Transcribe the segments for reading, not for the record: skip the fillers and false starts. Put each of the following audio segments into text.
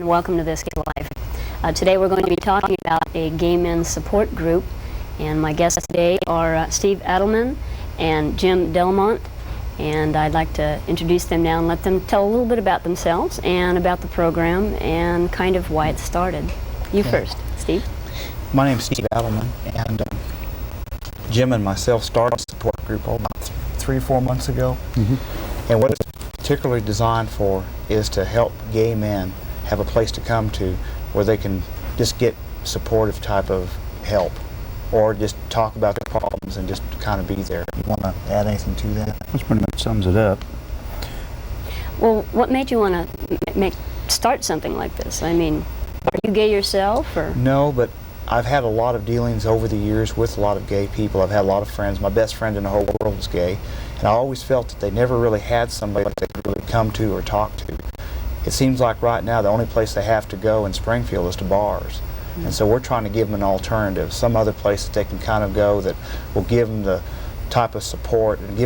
welcome to This Gay Life. Today we're going to be talking about a gay men's support group, and my guests today are Steve Adelman and Jim Dela, and I'd like to introduce them now and let them tell a little bit about themselves and about the program and kind of why it started. You first, Steve. My name's Steve Adelman, and Jim and myself started a support group about 3 or 4 months ago. And what it's particularly designed for is to help gay men have a place to come to where they can just get supportive type of help or just talk about their problems and just kind of be there. You want to add anything to that? That pretty much sums it up. Well, what made you want to start something like this? I mean, are you gay yourself, or? No, but I've had a lot of dealings over the years with a lot of gay people. I've had a lot of friends. My best friend in the whole world is gay, and I always felt that they never really had somebody they could really come to or talk to. It seems like right now the only place they have to go in Springfield is to bars. And so we're trying to give them an alternative, some other place that they can kind of go that will give them the type of support and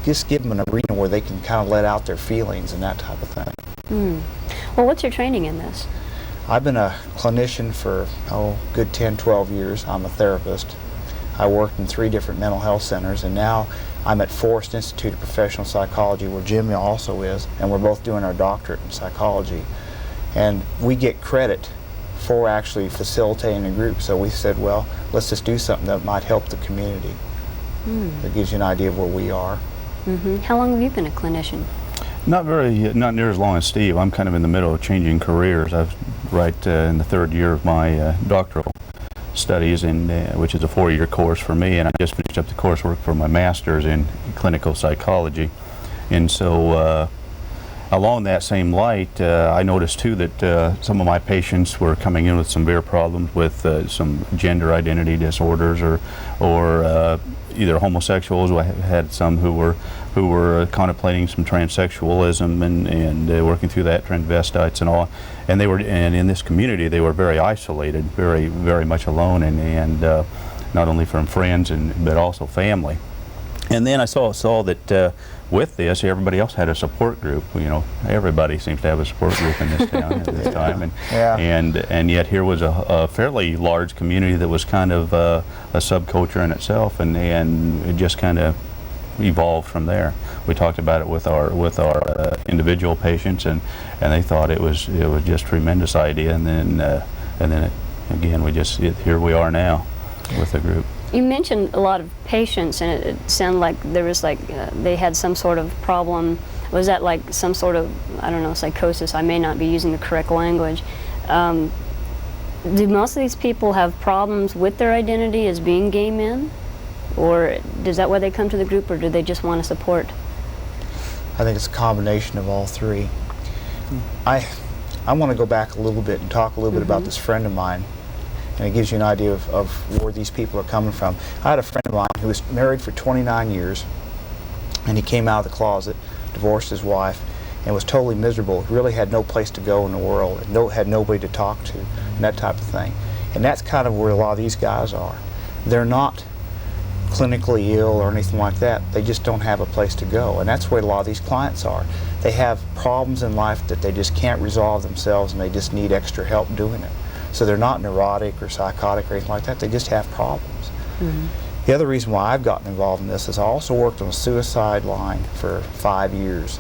just give them an arena where they can kind of let out their feelings and that type of thing. Well, what's your training in this? I've been a clinician for, good 10, 12 years. I'm a therapist. I worked in 3 different mental health centers, and now I'm at Forest Institute of Professional Psychology, where Jim also is, and we're both doing our doctorate in psychology. And we get credit for actually facilitating a group, so we said, well, let's just do something that might help the community. That gives you an idea of where we are. How long have you been a clinician? Not near as long as Steve. I'm kind of in the middle of changing careers. I'm right in the 3rd year of my doctoral studies, which is a 4-year course for me, and I just finished up the coursework for my master's in clinical psychology. And so along that same light, I noticed too that some of my patients were coming in with severe problems with some gender identity disorders or either homosexuals. I had some who were contemplating some transsexualism and working through that, transvestites and all. And in this community they were very isolated, very much alone, and not only from friends but also family. And then I saw that with this, everybody else had a support group. You know, everybody seems to have a support group in this town at this time, and yet here was a fairly large community that was kind of a subculture in itself, and it just kind of evolved from there. We talked about it with our individual patients, and they thought it was just a tremendous idea, and then here we are now with the group. You mentioned a lot of patients, and it sounded like there was they had some sort of problem. Was that like some sort of, I don't know, psychosis? I may not be using the correct language. Do most of these people have problems with their identity as being gay men? Or is that why they come to the group, or do they just want to support? I think it's a combination of all 3. I want to go back a little bit and talk a little bit about this friend of mine, and it gives you an idea of where these people are coming from. I had a friend of mine who was married for 29 years, and he came out of the closet, divorced his wife, and was totally miserable. He really had no place to go in the world, and had nobody to talk to, and that type of thing. And that's kind of where a lot of these guys are. They're not clinically ill or anything like that. They just don't have a place to go, and that's where a lot of these clients are. They have problems in life that they just can't resolve themselves, and they just need extra help doing it. So they're not neurotic or psychotic or anything like that. They just have problems. The other reason why I've gotten involved in this is I also worked on a suicide line for 5 years.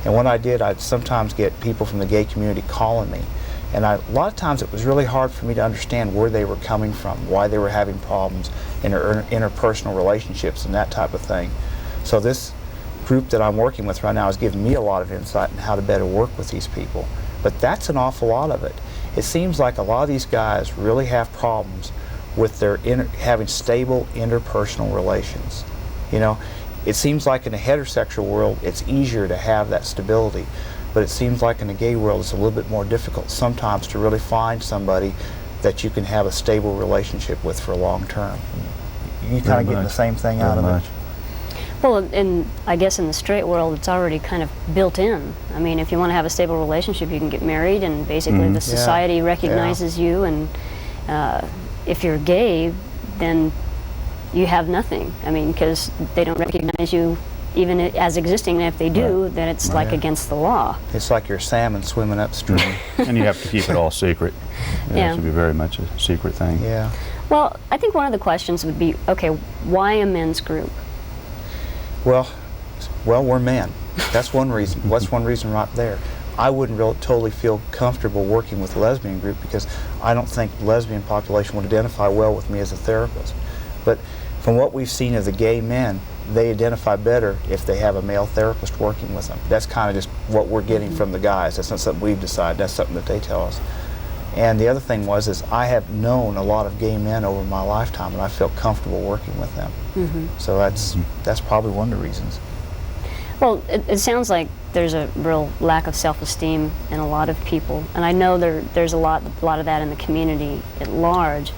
And what I did, I'd sometimes get people from the gay community calling me. And a lot of times it was really hard for me to understand where they were coming from, why they were having problems in their interpersonal relationships and that type of thing. So this group that I'm working with right now is giving me a lot of insight on how to better work with these people. But that's an awful lot of it. It seems like a lot of these guys really have problems with their having stable interpersonal relations. You know, it seems like in the heterosexual world it's easier to have that stability, but it seems like in the gay world it's a little bit more difficult sometimes to really find somebody that you can have a stable relationship with for long term. You kind of getting the same thing out of it. Well, and I guess in the straight world it's already kind of built in. I mean, if you want to have a stable relationship, you can get married, and basically the society recognizes you, and if you're gay, then you have nothing. I mean, because they don't recognize you even as existing, and if they do, then it's like against the law. It's like your salmon swimming upstream. And you have to keep it all secret. It has to be very much a secret thing. Yeah. Well, I think one of the questions would be, okay, why a men's group? Well, we're men. That's one reason. What's one reason right there? I wouldn't totally feel comfortable working with a lesbian group because I don't think the lesbian population would identify well with me as a therapist. But from what we've seen of the gay men, they identify better if they have a male therapist working with them. That's kind of just what we're getting from the guys. That's not something we've decided. That's something that they tell us. And the other thing is I have known a lot of gay men over my lifetime, and I felt comfortable working with them. So that's probably one of the reasons. Well, it sounds like there's a real lack of self-esteem in a lot of people, and I know there's a lot of that in the community at large.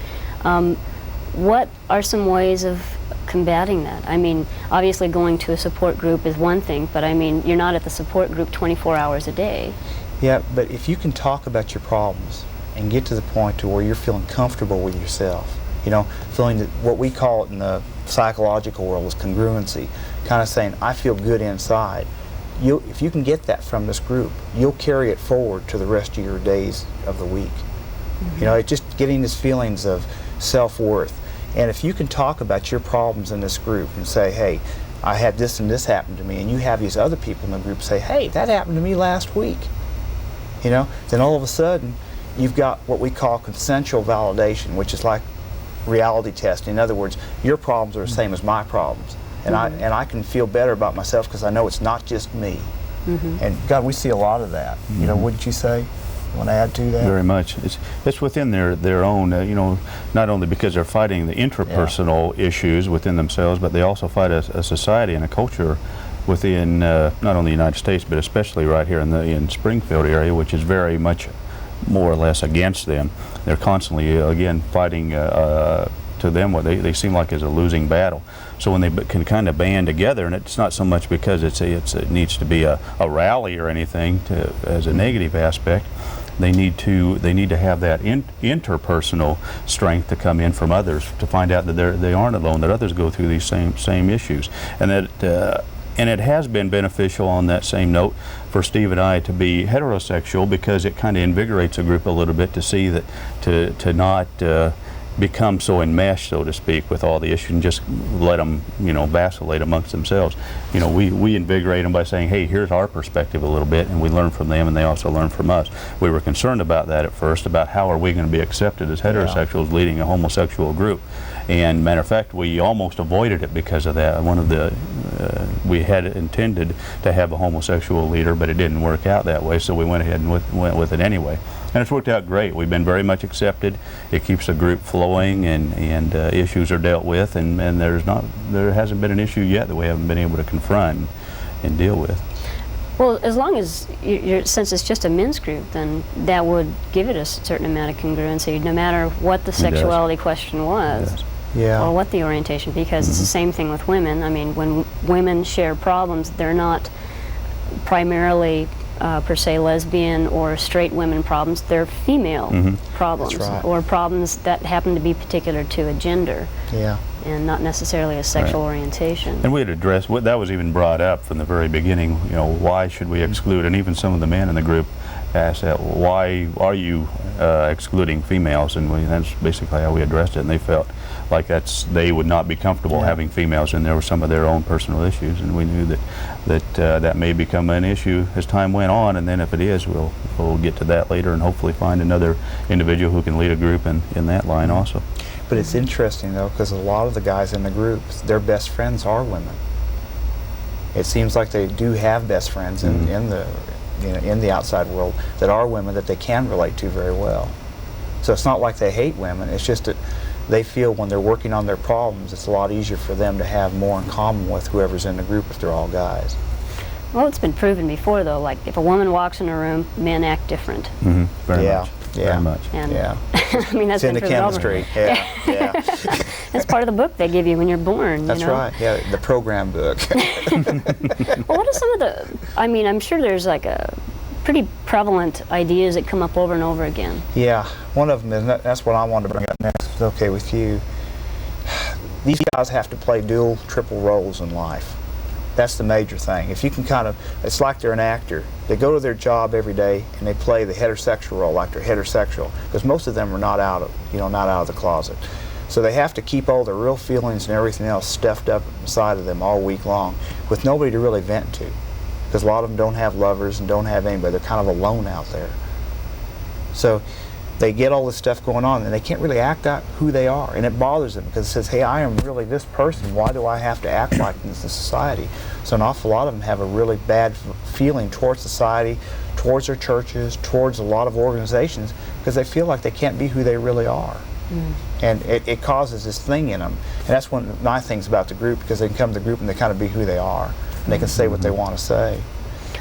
What are some ways of combating that? I mean, obviously going to a support group is one thing, but I mean, you're not at the support group 24 hours a day. Yeah, but if you can talk about your problems and get to the point to where you're feeling comfortable with yourself, you know, feeling that what we call it in the psychological world is congruency, kind of saying, I feel good inside. If you can get that from this group, you'll carry it forward to the rest of your days of the week. You know, it's just getting these feelings of self-worth. And if you can talk about your problems in this group and say, hey, I had this and this happen to me, and you have these other people in the group say, hey, that happened to me last week, you know, then all of a sudden you've got what we call consensual validation, which is like reality testing. In other words, your problems are the same as my problems, and I can feel better about myself because I know it's not just me. And God, we see a lot of that. You know, wouldn't you say? You want to add to that? Very much. It's within their own, you know, not only because they're fighting the interpersonal issues within themselves, but they also fight a society and a culture within not only the United States, but especially right here in Springfield area, which is very much more or less against them. They're constantly, again, fighting to them what they seem like is a losing battle. So when they can kind of band together, and it's not so much because it needs to be a rally or anything as a negative aspect, they need to have that interpersonal strength to come in from others to find out that they aren't alone, that others go through these same issues, and that and it has been beneficial on that same note for Steve and I to be heterosexual, because it kind of invigorates a group a little bit to see that to not become so enmeshed, so to speak, with all the issues and just let them, you know, vacillate amongst themselves. You know, we invigorate them by saying, hey, here's our perspective a little bit, and we learn from them and they also learn from us. We were concerned about that at first, about how are we going to be accepted as heterosexuals leading a homosexual group. And matter of fact, we almost avoided it because of that. One of the we had intended to have a homosexual leader, but it didn't work out that way, so we went ahead and went with it anyway. And it's worked out great. We've been very much accepted. It keeps the group flowing, and issues are dealt with, and there hasn't been an issue yet that we haven't been able to confront and deal with. Well, as long as since it's just a men's group, then that would give it a certain amount of congruency, no matter what the sexuality question was. Or what the orientation, because it's the same thing with women. I mean, when women share problems, they're not primarily per se lesbian or straight women problems, they're female problems, or problems that happen to be particular to a gender, and not necessarily a sexual orientation. And we had addressed, that was even brought up from the very beginning, you know, why should we exclude, and even some of the men in the group asked that, why are you excluding females, and that's basically how we addressed it, and they felt like they would not be comfortable having females, and there were some of their own personal issues, and we knew that may become an issue as time went on, and then if it is, we'll get to that later and hopefully find another individual who can lead a group in that line also. But it's interesting though, because a lot of the guys in the groups, their best friends are women. It seems like they do have best friends in the outside world that are women that they can relate to very well. So it's not like they hate women, it's just that they feel when they're working on their problems, it's a lot easier for them to have more in common with whoever's in the group if they're all guys. Well, it's been proven before, though, like if a woman walks in a room, men act different. Very much. Very much. And I mean, that's it's in the chemistry. That's part of the book they give you when you're born. That's you know? right. Yeah, the program book. Well, what are some of the? I mean, I'm sure there's like a pretty prevalent ideas that come up over and over again. Yeah, one of them is, that's what I wanted to bring up next, if it's okay with you. These guys have to play dual, triple roles in life. That's the major thing. If you can kind of, it's like they're an actor. They go to their job every day and they play the heterosexual role, like they're heterosexual, because most of them are not out of, not out of the closet. So they have to keep all their real feelings and everything else stuffed up inside of them all week long, with nobody to really vent to, because a lot of them don't have lovers and don't have anybody. They're kind of alone out there. So they get all this stuff going on and they can't really act out who they are, and it bothers them because it says, hey, I am really this person. Why do I have to act like this in society? So an awful lot of them have a really bad feeling towards society, towards their churches, towards a lot of organizations, because they feel like they can't be who they really are. And it causes this thing in them. And that's one of my things about the group, because they can come to the group and they kind of be who they are, and they can say what they want to say.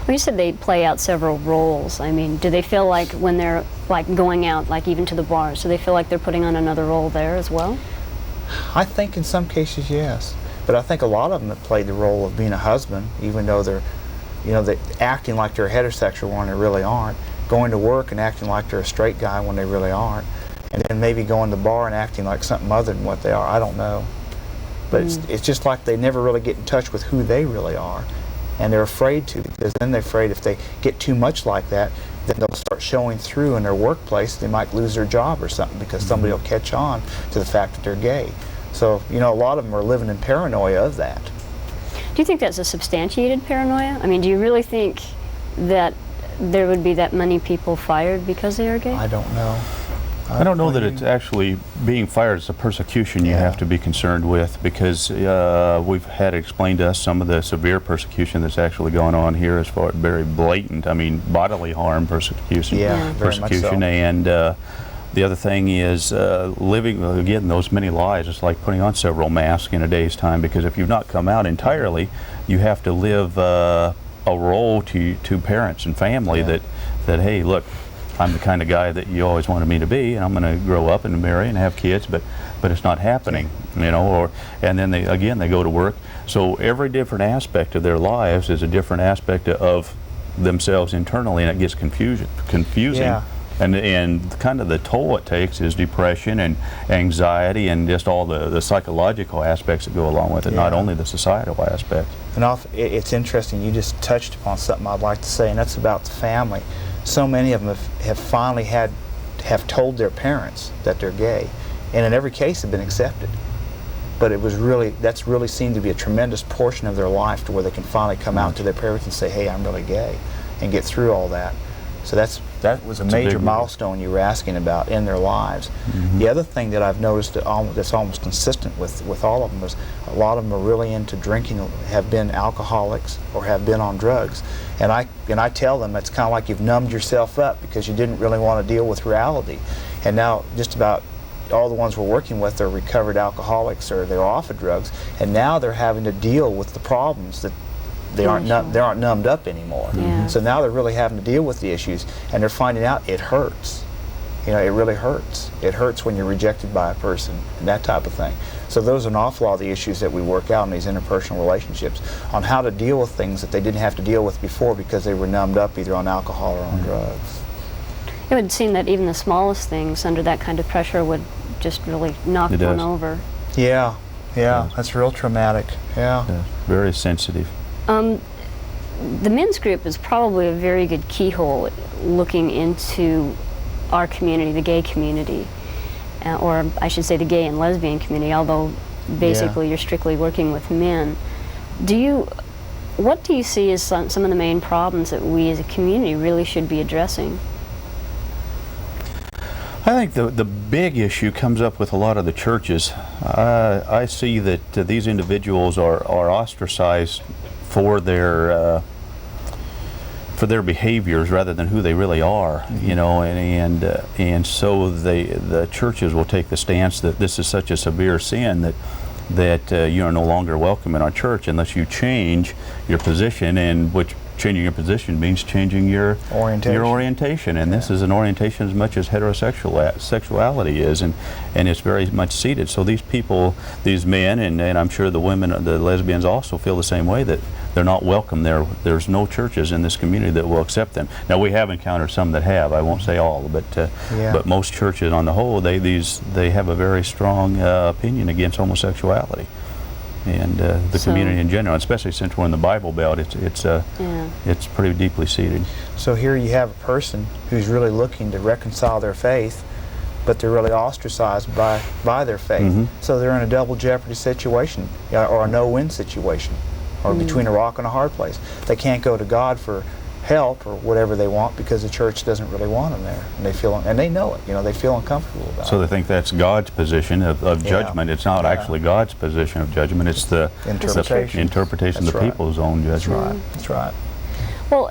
Well, you said they play out several roles. I mean, do they feel like when they're like going out, like even to the bars, do they feel like they're putting on another role there as well? I think in some cases, yes. But I think a lot of them have played the role of being a husband, even though they're, they're acting like they're heterosexual when they really aren't, going to work and acting like they're a straight guy when they really aren't, and then maybe going to the bar and acting like something other than what they are. I don't know. But it's just like they never really get in touch with who they really are. And they're afraid to, because then they're afraid if they get too much like that, then they'll start showing through in their workplace. They might lose their job or something, because somebody will catch on to the fact that they're gay. So, a lot of them are living in paranoia of that. Do you think that's a substantiated paranoia? I mean, do you really think that there would be that many people fired because they are gay? I don't know. I don't know that it's actually being fired as a persecution you have to be concerned with, because we've had it explained to us some of the severe persecution that's actually going on here, as far as very blatant, I mean, bodily harm persecution. Yeah, very much so. And the other thing is living, again, those many lies. It's like putting on several masks in a day's time, because if you've not come out entirely, you have to live a role to parents and family that hey, look, I'm the kind of guy that you always wanted me to be, and I'm going to grow up and marry and have kids, but it's not happening, and then they go to work. So every different aspect of their lives is a different aspect of themselves internally, and it gets confusing. Yeah. And kind of the toll it takes is depression and anxiety and just all the psychological aspects that go along with it, not only the societal aspects. And it's interesting, you just touched upon something I'd like to say, and that's about the family. So many of them have finally have told their parents that they're gay, and in every case have been accepted. But that's really seemed to be a tremendous portion of their life, to where they can finally come out to their parents and say, hey, I'm really gay, and get through all that. So that was a major milestone you were asking about in their lives. The other thing that I've noticed that's almost consistent with all of them is a lot of them are really into drinking, have been alcoholics or have been on drugs. And I tell them it's kind of like you've numbed yourself up because you didn't really want to deal with reality. And now just about all the ones we're working with are recovered alcoholics, or they're off of drugs, and now they're having to deal with the problems that they aren't numbed up anymore. So now they're really having to deal with the issues, and they're finding out it hurts. It really hurts. It hurts when you're rejected by a person, and that type of thing. So those are an awful lot of the issues that we work out in these interpersonal relationships, on how to deal with things that they didn't have to deal with before because they were numbed up either on alcohol or on drugs. It would seem that even the smallest things under that kind of pressure would just really knock one over. Yeah, that's real traumatic. Yeah. Very sensitive. The men's group is probably a very good keyhole looking into our community, the gay community, or I should say the gay and lesbian community, although basically you're strictly working with men. What do you see as some of the main problems that we as a community really should be addressing? I think the big issue comes up with a lot of the churches. I see that these individuals are ostracized for their behaviors rather than who they really are, and so the churches will take the stance that this is such a severe sin that you are no longer welcome in our church unless you change your position, and which changing your position means changing your orientation, and this is an orientation as much as sexuality is, and it's very much seated. So these people, these men, and I'm sure the women, the lesbians also feel the same way, that they're not welcome there. There's no churches in this community that will accept them. Now, we have encountered some that have. I won't say all, but most churches on the whole, they have a very strong opinion against homosexuality. and the So- community in general, especially since we're in the Bible Belt. It's pretty deeply seated. So here you have a person who's really looking to reconcile their faith, but they're really ostracized by their faith. Mhm. So they're in a double jeopardy situation, or a no-win situation, or between a rock and a hard place. They can't go to God for help or whatever they want because the church doesn't really want them there, and they know it. They feel uncomfortable about So it. they think that's God's position of Yeah. judgment. It's not Yeah. actually God's position of judgment. It's the Interpretation. interpretation of That's the right. people's own judgment. Right. That's right. Well,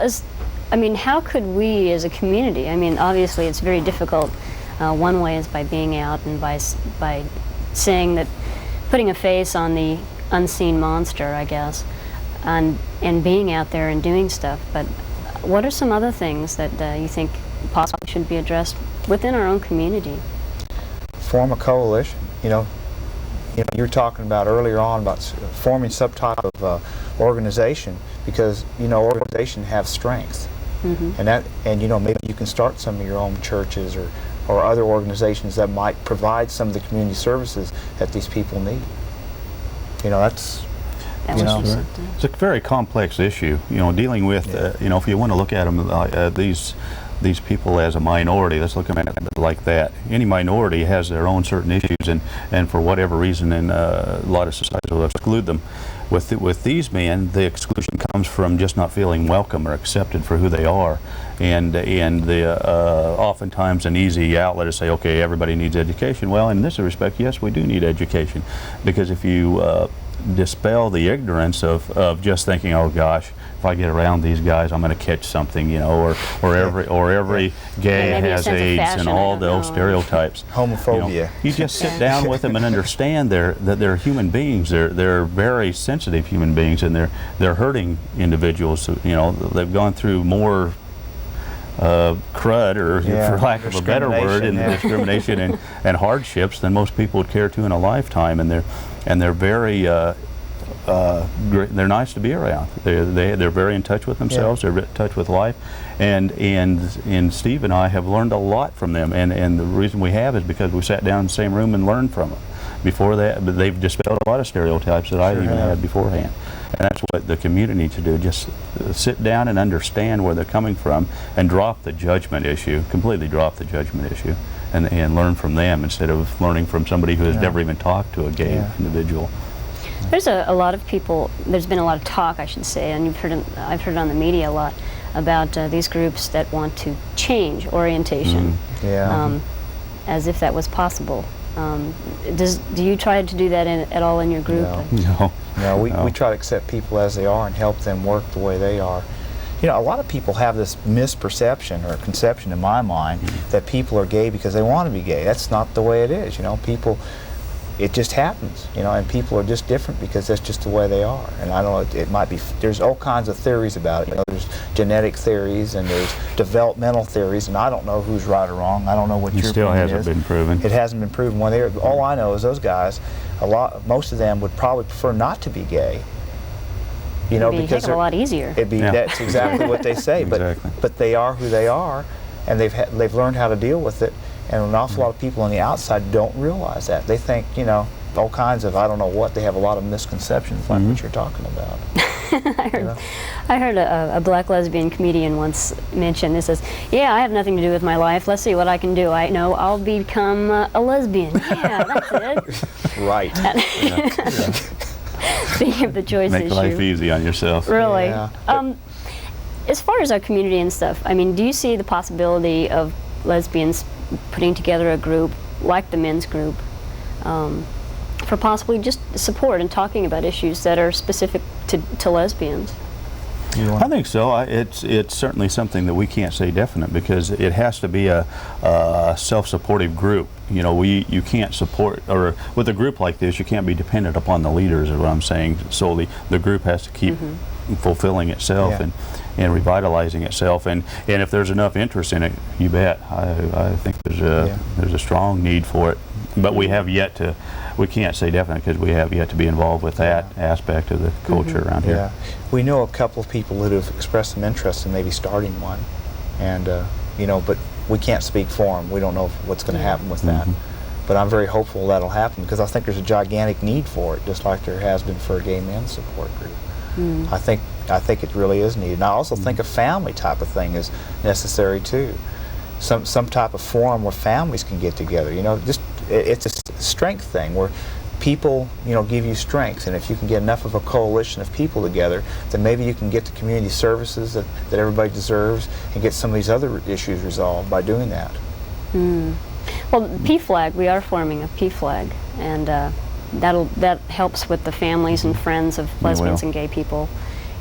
how could we as a community, obviously it's very difficult. One way is by being out and by saying that, putting a face on the unseen monster, I guess, and being out there and doing stuff. But what are some other things that you think possibly should be addressed within our own community? Form a coalition. You were talking about earlier on about forming some type of organization, because organization have strength, and maybe you can start some of your own churches or other organizations that might provide some of the community services that these people need. That's That was just something. It's a very complex issue, dealing with, if you want to look at them, these people as a minority, let's look at it like that. Any minority has their own certain issues, and for whatever reason, a lot of societies will exclude them. With these men, the exclusion comes from just not feeling welcome or accepted for who they are, and oftentimes an easy outlet is say, okay, everybody needs education. Well, in this respect, yes, we do need education, because if you dispel the ignorance of just thinking, oh gosh, if I get around these guys, I'm going to catch something, or every gay Yeah, maybe a has sense of AIDS fashion, and I all don't those know. stereotypes. homophobia. You just sit down with them and understand that they're human beings. They're very sensitive human beings, and they're hurting individuals. They've gone through more crud, or for lack of a better word, in discrimination and hardships than most people would care to in a lifetime. And they're very they're nice to be around. They're very in touch with themselves. They're in touch with life, and Steve and I have learned a lot from them. And the reason we have is because we sat down in the same room and learned from them. Before that, but they've dispelled a lot of stereotypes that I even had beforehand. And that's what the community needs to do, just sit down and understand where they're coming from and drop the judgment issue, completely drop the judgment issue, and learn from them instead of learning from somebody who has never even talked to a gay individual. There's a lot of people, there's been a lot of talk, I should say, and I've heard it on the media a lot, about these groups that want to change orientation, as if that was possible. Do you try to do that at all in your group? No, we try to accept people as they are and help them work the way they are. A lot of people have this misperception or conception in my mind that people are gay because they want to be gay. That's not the way it is. People, it just happens, and people are just different because that's just the way they are. And I don't know, it might be, there's all kinds of theories about it. There's genetic theories and there's developmental theories, and I don't know who's right or wrong. I don't know what your Still opinion hasn't is. been proven. It hasn't been proven. All I know is those guys, most of them would probably prefer not to be gay. It'd be a because heck of a lot easier. That's exactly what they say. Exactly. But they are who they are, and they've learned how to deal with it. And an awful lot of people on the outside don't realize that. They think, all kinds of, I don't know what, they have a lot of misconceptions like what you're talking about. I heard a black lesbian comedian once mention this as, yeah, I have nothing to do with my life. Let's see what I can do. I know I'll become a lesbian. Yeah, that's it. Right. Speaking of the choice Make issue. life easy on yourself. Really. Yeah. As far as our community and stuff, do you see the possibility of lesbians putting together a group like the men's group for possibly just support and talking about issues that are specific to lesbians? I think so. It's certainly something that we can't say definite, because it has to be a self-supportive group. You can't support, or with a group like this, you can't be dependent upon the leaders, is what I'm saying solely. The group has to keep fulfilling itself and revitalizing itself, and if there's enough interest in it, you bet. I think there's a strong need for it, but we can't say definite because we have yet to be involved with that aspect of the culture around here. Yeah, we know a couple of people who have expressed some interest in maybe starting one, and but we can't speak for them. We don't know what's going to happen with that. But I'm very hopeful that'll happen because I think there's a gigantic need for it, just like there has been for a gay men's support group. I think it really is needed. And I also think a family type of thing is necessary too. Some type of forum where families can get together. You know, just it's a strength thing where people, you know, give you strengths, and if you can get enough of a coalition of people together, then maybe you can get the community services that everybody deserves and get some of these other issues resolved by doing that. Well, PFLAG, we are forming a PFLAG, and that helps with the families and friends of lesbians and gay people,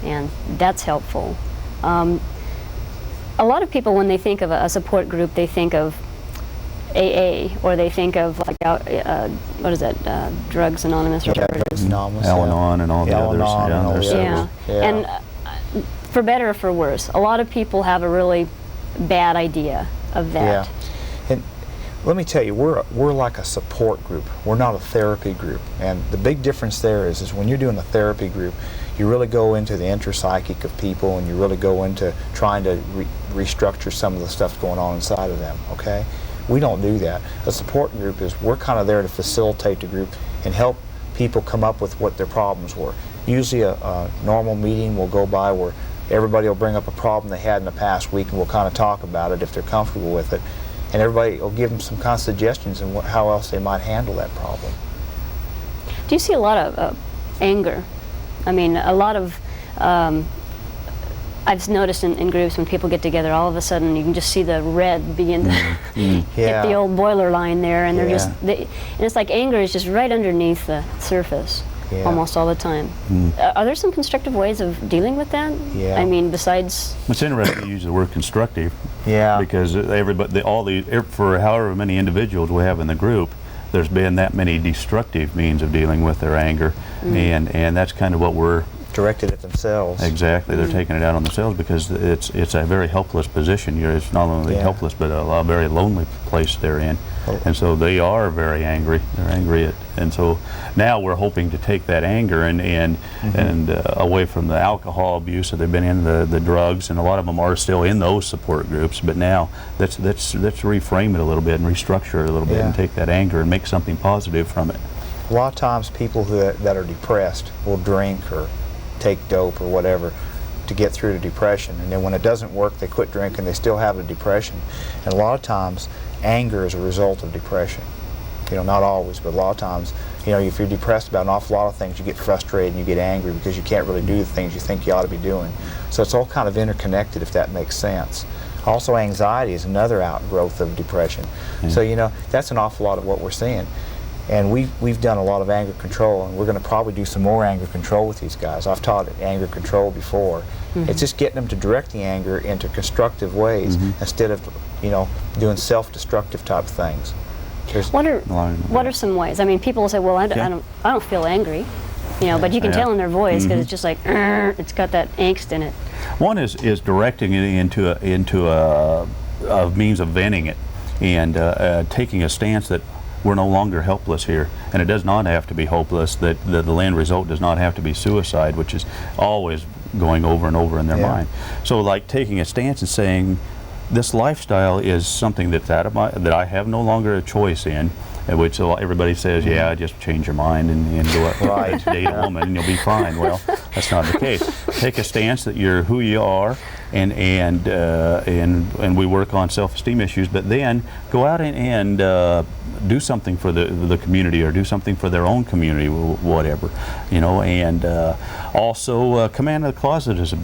and that's helpful. A lot of people, when they think of a support group, they think of AA, or they think of like what is that, Drugs Anonymous or whatever it is. Al-Anon and all the others. Yeah. And for better or for worse, a lot of people have a really bad idea of that. Yeah. And let me tell you, we're like a support group. We're not a therapy group. And the big difference there is when you're doing a therapy group, you really go into the interpsychic of people, and you really go into trying to restructure some of the stuff going on inside of them, okay? We don't do that. A support group is, we're kind of there to facilitate the group and help people come up with what their problems were. Usually a normal meeting will go by where everybody will bring up a problem they had in the past week, and we'll kind of talk about it if they're comfortable with it. And everybody will give them some kind of suggestions on how else they might handle that problem. Do you see a lot of anger? I mean, a lot of, I've noticed in groups when people get together, all of a sudden you can just see the red begin to hit the old boiler line there, and they're just, and it's like anger is just right underneath the surface almost all the time. Are there some constructive ways of dealing with that? Yeah. I mean, besides... It's interesting to use the word constructive. Yeah. Because everybody, for however many individuals we have in the group, there's been that many destructive means of dealing with their anger, and that's kind of what we're directed at themselves. Exactly, they're taking it out on themselves because it's a very helpless position. It's not only helpless, but a very lonely place they're in, and so they are very angry. They're angry and so now we're hoping to take that anger and away from the alcohol abuse that they've been in, the drugs, and a lot of them are still in those support groups. But now let's reframe it a little bit and restructure it a little bit and take that anger and make something positive from it. A lot of times people that are depressed will drink or take dope or whatever to get through the depression, and then when it doesn't work they quit drinking, they still have a depression. And a lot of times anger is a result of depression. You know, not always, but a lot of times, you know, if you're depressed about an awful lot of things, you get frustrated and you get angry because you can't really do the things you think you ought to be doing. So it's all kind of interconnected, if that makes sense. Also, anxiety is another outgrowth of depression. So, you know, that's an awful lot of what we're seeing. And we've done a lot of anger control, and we're going to probably do some more anger control with these guys. I've taught anger control before. It's just getting them to direct the anger into constructive ways instead of, you know, doing self-destructive type things. What are some ways? I mean, people will say, "Well, I don't feel angry," you know, but you can tell in their voice because it's just like it's got that angst in it. One is directing it into a means of venting it, and taking a stance that we're no longer helpless here, and it does not have to be hopeless, that the end result does not have to be suicide, which is always going over and over in their mind. So like taking a stance and saying, this lifestyle is something that I have no longer a choice in, which everybody says, yeah, just change your mind and go out to date a woman and you'll be fine. Well, that's not the case. Take a stance that you're who you are, and we work on self-esteem issues, but then go out and do something for the community, or do something for their own community, whatever, you know. And also command of the closet is a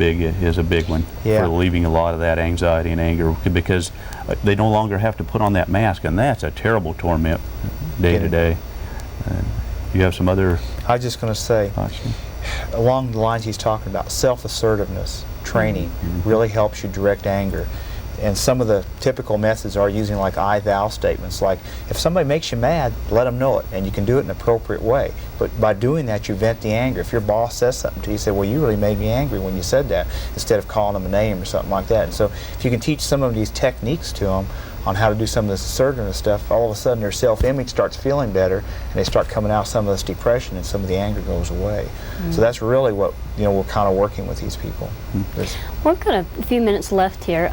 big one for leaving a lot of that anxiety and anger, because they no longer have to put on that mask, and that's a terrible torment day to day. You have some other... I was just going to say, along the lines he's talking about, self-assertiveness training really helps you direct anger. And some of the typical methods are using like I-thou statements, like if somebody makes you mad, let them know it, and you can do it in an appropriate way. But by doing that, you vent the anger. If your boss says something to you, you say, well, you really made me angry when you said that, instead of calling them a name or something like that. And so if you can teach some of these techniques to them on how to do some of this assertiveness stuff, all of a sudden their self-image starts feeling better, and they start coming out of some of this depression, and some of the anger goes away. So that's really what, you know, we're kind of working with these people. We've got a few minutes left here.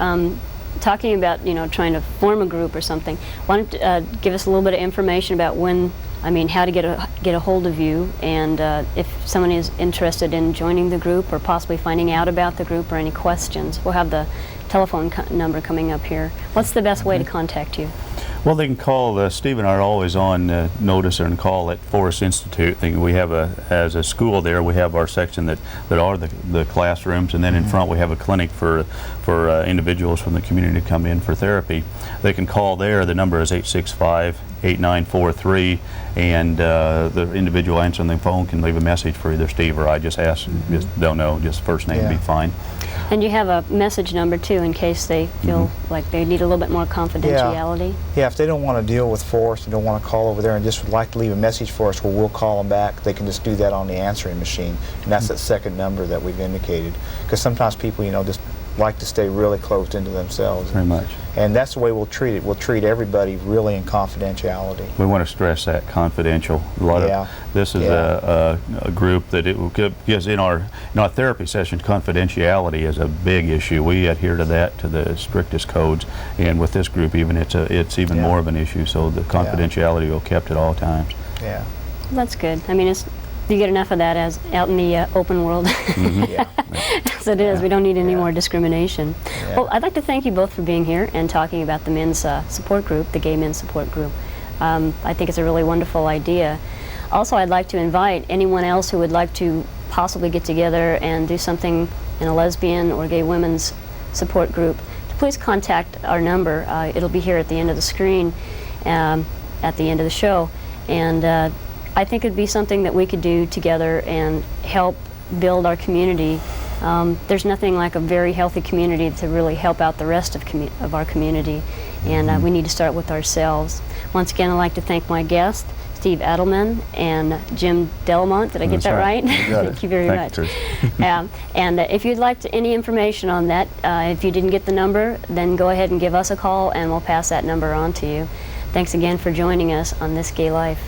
talking about, you know, trying to form a group or something, why don't you give us a little bit of information about when, I mean, how to get a hold of you, and if someone is interested in joining the group or possibly finding out about the group or any questions. We'll have the telephone number coming up here. What's the best way to contact you? Well, they can call, Steve and I are always on notice and call at Forest Institute. We have as a school there, we have our section that are the classrooms, and then in front we have a clinic for individuals from the community to come in for therapy. They can call there. The number is 865-8943, and the individual answering the phone can leave a message for either Steve or I. Just ask, just don't know, just first name would be fine. And you have a message number too, in case they feel like they need a little bit more confidentiality. Yeah, if they don't want to deal with Forrest and don't want to call over there and just would like to leave a message for us, well, we'll call them back. They can just do that on the answering machine, and that's that second number that we've indicated. Because sometimes people, you know, just like to stay really closed into themselves. Very much. And that's the way we'll treat it. We'll treat everybody really in confidentiality. We want to stress that confidential. A lot of this is a group that because in our therapy sessions, confidentiality is a big issue. We adhere to that to the strictest codes, and with this group, even it's even more of an issue. So the confidentiality will be kept at all times. Yeah. Well, that's good. I mean, you get enough of that as out in the open world. As it is, we don't need any more discrimination. Well, I'd like to thank you both for being here and talking about the men's support group, the Gay Men's Support Group. I think it's a really wonderful idea. Also, I'd like to invite anyone else who would like to possibly get together and do something in a lesbian or gay women's support group to please contact our number. It'll be here at the end of the screen at the end of the show. And I think it'd be something that we could do together and help build our community. There's nothing like a very healthy community to really help out the rest of our community, and we need to start with ourselves. Once again, I'd like to thank my guests, Steve Adelman and Jim Dela. Did I get that right? Thank you very much. And if you'd like any information on that, if you didn't get the number, then go ahead and give us a call, and we'll pass that number on to you. Thanks again for joining us on This Gay Life.